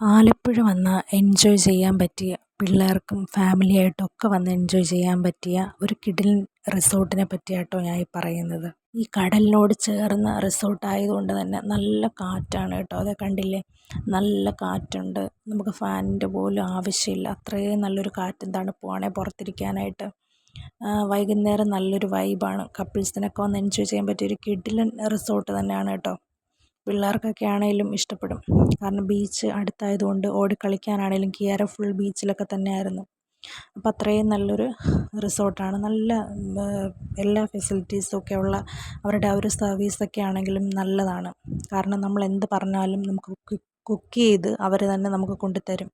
ആലപ്പുഴ വന്നാൽ എൻജോയ് ചെയ്യാൻ പറ്റിയ പിള്ളേർക്കും ഫാമിലിയായിട്ടൊക്കെ വന്ന് എൻജോയ് ചെയ്യാൻ പറ്റിയ ഒരു കിടിലൻ റിസോർട്ടിനെ പറ്റിയാട്ടോ ഞാൻ ഈ പറയുന്നത്. ഈ കടലിനോട് ചേർന്ന റിസോർട്ട് ആയതുകൊണ്ട് തന്നെ നല്ല കാറ്റാണ് കേട്ടോ. അതെ, കണ്ടില്ലേ, നല്ല കാറ്റുണ്ട്. നമുക്ക് ഫാനിൻ്റെ പോലും ആവശ്യമില്ല, അത്രയും നല്ലൊരു കാറ്റും തണുപ്പുമാണ് പുറത്തിരിക്കാനായിട്ട്. വൈകുന്നേരം നല്ലൊരു വൈബാണ്. കപ്പിൾസിനൊക്കെ വന്ന് എൻജോയ് ചെയ്യാൻ പറ്റിയൊരു കിടിലൻ റിസോർട്ട് തന്നെയാണ് കേട്ടോ. പിള്ളേർക്കൊക്കെ ആണെങ്കിലും ഇഷ്ടപ്പെടും. കാരണം ബീച്ച് അടുത്തായതുകൊണ്ട് ഓടിക്കളിക്കാനാണെങ്കിലും കിയാര ഫുൾ ബീച്ചിലൊക്കെ തന്നെയായിരുന്നു. അപ്പോൾ അത്രയും നല്ലൊരു റിസോർട്ടാണ്. നല്ല എല്ലാ ഫെസിലിറ്റീസും ഒക്കെ ഉള്ള അവരുടെ ആ ഒരു സർവീസൊക്കെ ആണെങ്കിലും നല്ലതാണ്. കാരണം നമ്മൾ എന്ത് പറഞ്ഞാലും നമുക്ക് കുക്ക് ചെയ്ത് അവർ തന്നെ നമുക്ക് കൊണ്ടുതരും.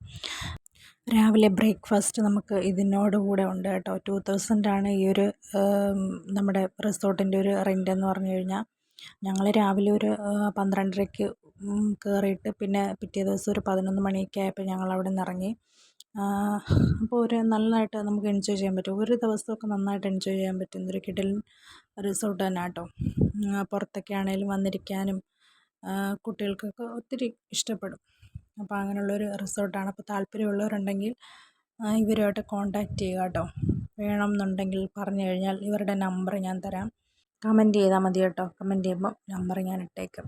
രാവിലെ ബ്രേക്ക്ഫാസ്റ്റ് നമുക്ക് ഇതിനോട് കൂടെ ഉണ്ട് കേട്ടോ. 2000 ആണ് ഈ ഒരു നമ്മുടെ റിസോർട്ടിൻ്റെ ഒരു റെൻ്റ് എന്ന് പറഞ്ഞു കഴിഞ്ഞാൽ. ഞങ്ങൾ രാവിലെ ഒരു 12:30-ക്ക് കയറിയിട്ട് പിന്നെ പിറ്റേ ദിവസം ഒരു 11 മണിയൊക്കെ ആയപ്പോൾ ഞങ്ങൾ അവിടെ നിന്ന് ഇറങ്ങി. അപ്പോൾ ഒരു നന്നായിട്ട് നമുക്ക് എൻജോയ് ചെയ്യാൻ പറ്റും. ഒരു ദിവസമൊക്കെ നന്നായിട്ട് എൻജോയ് ചെയ്യാൻ പറ്റുന്ന ഒരു കിടിലൻ റിസോർട്ട് തന്നെ കേട്ടോ. പുറത്തൊക്കെ ആണെങ്കിലും വന്നിരിക്കാനും കുട്ടികൾക്കൊക്കെ ഒത്തിരി ഇഷ്ടപ്പെടും. അപ്പോൾ അങ്ങനെയുള്ളൊരു റിസോർട്ടാണ്. അപ്പോൾ താല്പര്യമുള്ളവരുണ്ടെങ്കിൽ ഇവരുമായിട്ട് കോൺടാക്റ്റ് ചെയ്യുക കേട്ടോ. വേണമെന്നുണ്ടെങ്കിൽ പറഞ്ഞു കഴിഞ്ഞാൽ ഇവരുടെ നമ്പർ ഞാൻ തരാം. കമൻറ്റ് ചെയ്താൽ മതി കേട്ടോ. കമൻറ്റ് ചെയ്യുമ്പോൾ നമ്പർ ഞാൻ ഇട്ടേക്കും.